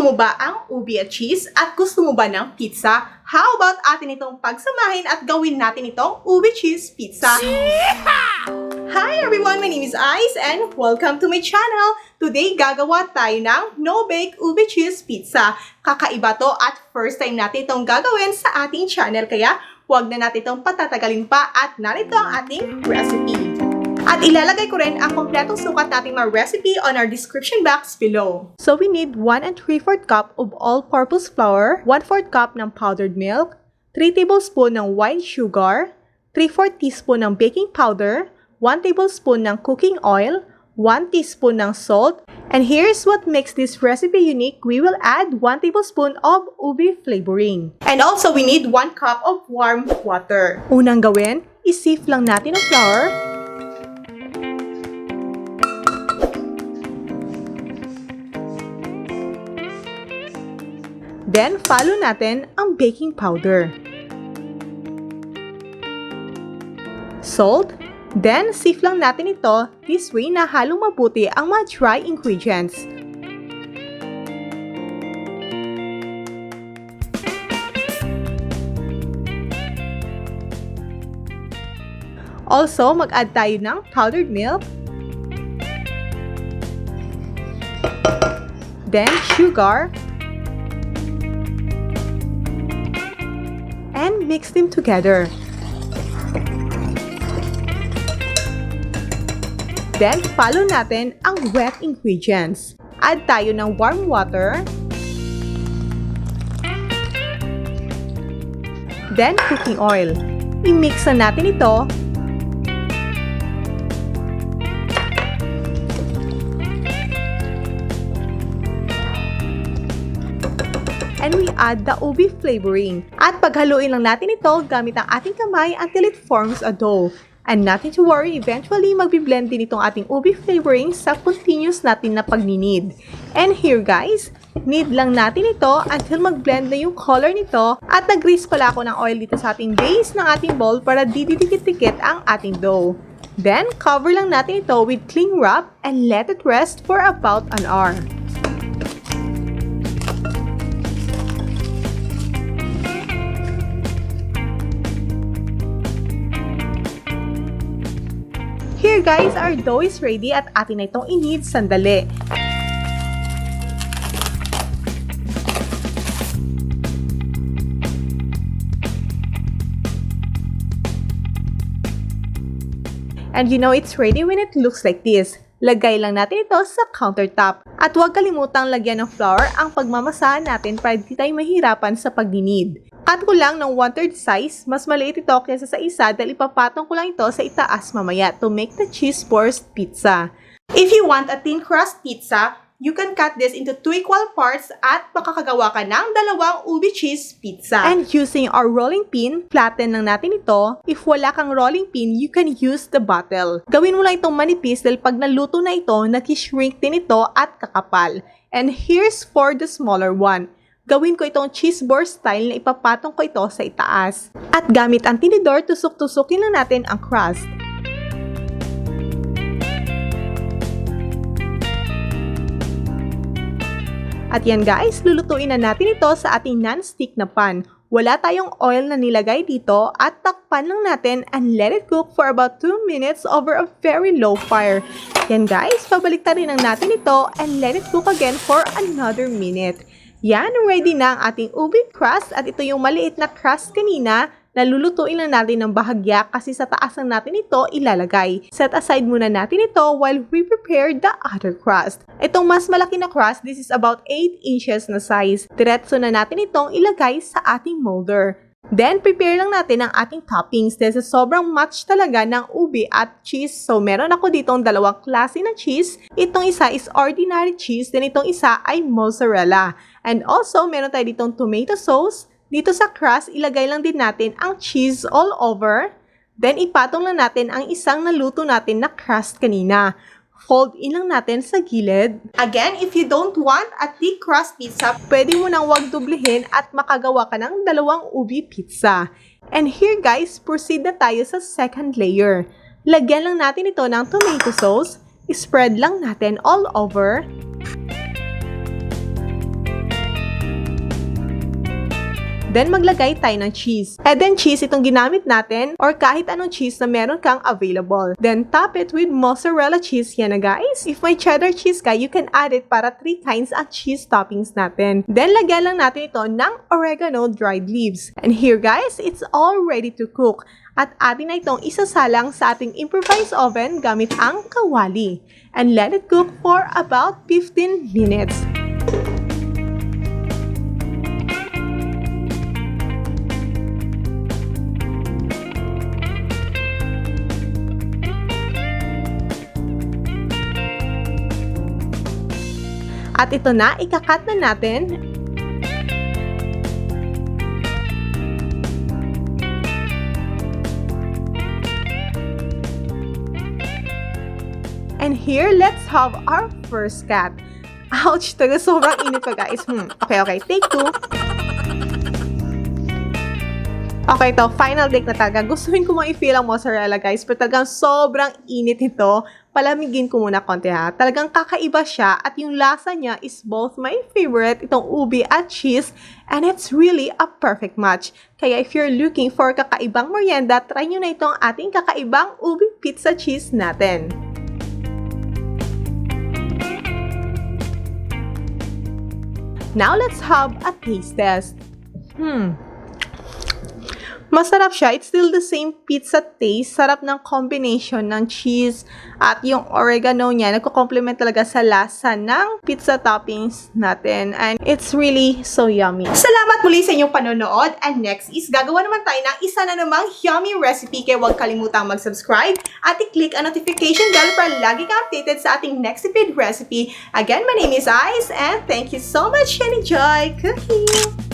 Gusto mo ba ang ube at cheese? At gusto mo ba ng pizza? How about atin itong pagsamahin at gawin natin itong ube cheese pizza? Hi everyone! My name is Ice and welcome to my channel. Today, gagawa tayo ng no-bake ube cheese pizza. Kakaiba to at first time natin itong gagawin sa ating channel. Kaya, huwag na natin itong patatagalin pa at narito ang ating recipe. At ilalagay ko rin ang kompletong sukat nating mga recipe on our description box below. So we need 1 3/4 cup of all-purpose flour, 1/4 cup ng powdered milk, 3 tablespoon ng white sugar, 3/4 teaspoon ng baking powder, 1 tablespoon ng cooking oil, 1 teaspoon ng salt, and here's what makes this recipe unique. We will add 1 tablespoon of ube flavoring. And also we need 1 cup of warm water. Unang gawin, i-sieve lang natin ang flour. Then, follow natin ang baking powder. Salt. Then, sieve lang natin ito. This way, nahalong mabuti ang mga dry ingredients. Also, mag-add tayo ng powdered milk. Then, sugar. And mix them together. Then, follow natin ang wet ingredients. Add tayo ng warm water. Then, cooking oil. I-mix na natin ito. And we add the ube flavoring. At paghaluin lang natin ito gamit ang ating kamay until it forms a dough. And nothing to worry, eventually magbi-blend din itong ating ube flavoring sa continuous natin na pagninid. And here guys, knead lang natin ito until mag-blend na yung color nito. At nag-grease pala ako ng oil dito sa ating base ng ating bowl para didikit-dikit ang ating dough. Then, cover lang natin ito with cling wrap and let it rest for about an hour. Here guys, our dough is ready at atin na itong i-knead sandali. And you know it's ready when it looks like this. Lagay lang natin ito sa countertop. At huwag kalimutang lagyan ng flour ang pagmamasahan natin para di tayo mahirapan sa pagninid. Cut ko lang ng 1/3 size, mas maliit ito kaysa sa isa dahil ipapatong ko lang ito sa itaas mamaya to make the cheese burst pizza. If you want a thin crust pizza, you can cut this into 2 equal parts at makakagawa ka ng dalawang ube cheese pizza. And using our rolling pin, flatten lang natin ito. If wala kang rolling pin, you can use the bottle. Gawin mo lang itong manipis dahil pag naluto na ito, nag-shrink din ito at kakapal. And here's for the smaller one. Gawin ko itong cheese burst style na ipapatong ko ito sa itaas. At gamit ang tinidor, tusok-tusukin lang natin ang crust. At yan guys, lulutuin na natin ito sa ating non-stick na pan. Wala tayong oil na nilagay dito at takpan lang natin and let it cook for about 2 minutes over a very low fire. Yan guys, pabaliktarin lang natin ito and let it cook again for another minute. Yan, ready na ang ating ube crust at ito yung maliit na crust kanina na lulutuin lang natin ng bahagya kasi sa taas lang natin ito ilalagay. Set aside muna natin ito while we prepare the other crust. Itong mas malaki na crust, this is about 8 inches na size. Diretso na natin itong ilagay sa ating molder. Then, prepare lang natin ang ating toppings dahil sa sobrang match talaga ng ube at cheese. So, meron ako ditong dalawang klase ng cheese. Itong isa is ordinary cheese, then itong isa ay mozzarella. And also, meron tayo ditong tomato sauce. Dito sa crust, ilagay lang din natin ang cheese all over. Then, ipatong lang natin ang isang naluto natin na crust kanina. Fold in lang natin sa gilid. Again, if you don't want a thick crust pizza, pwede mo nang wag dublihin at makagawa ka ng dalawang ube pizza. And here guys, proceed na tayo sa second layer. Lagyan lang natin ito ng tomato sauce. Spread lang natin all over. Then maglagay tayo ng cheese. And then cheese itong ginamit natin or kahit anong cheese na meron kang available. Then top it with mozzarella cheese. Yan na guys. If may cheddar cheese ka, you can add it para 3 kinds ang cheese toppings natin. Then lagyan lang natin ito ng oregano dried leaves. And here guys, it's all ready to cook. At atin na itong isasalang sa ating improvised oven gamit ang kawali. And let it cook for about 15 minutes. At ito na, ikakat na natin. And here, let's have our first cut. Ouch! Taga sobrang init pa guys. Okay. Take 2. Okay, to final take na talaga. Gustuin ko ma-i-feel ang mozzarella guys, pero talagang sobrang init ito. Palamigin ko muna konti ha. Talagang kakaiba siya at yung lasa niya is both my favorite, itong ube at cheese, and it's really a perfect match. Kaya if you're looking for kakaibang merienda, try nyo na itong ating kakaibang ube pizza cheese natin. Now let's have a taste test. Masarap siya. It's still the same pizza taste. Sarap ng combination ng cheese at yung oregano niya. Nagko-complement talaga sa lasa ng pizza toppings natin. And it's really so yummy. Salamat muli sa inyong panonood. And next is gagawa naman tayo ng isa na namang yummy recipe. Kaya huwag kalimutang mag-subscribe at i-click ang notification bell para lagi kang updated sa ating next recipe. Again, my name is Ice and thank you so much and enjoy cooking!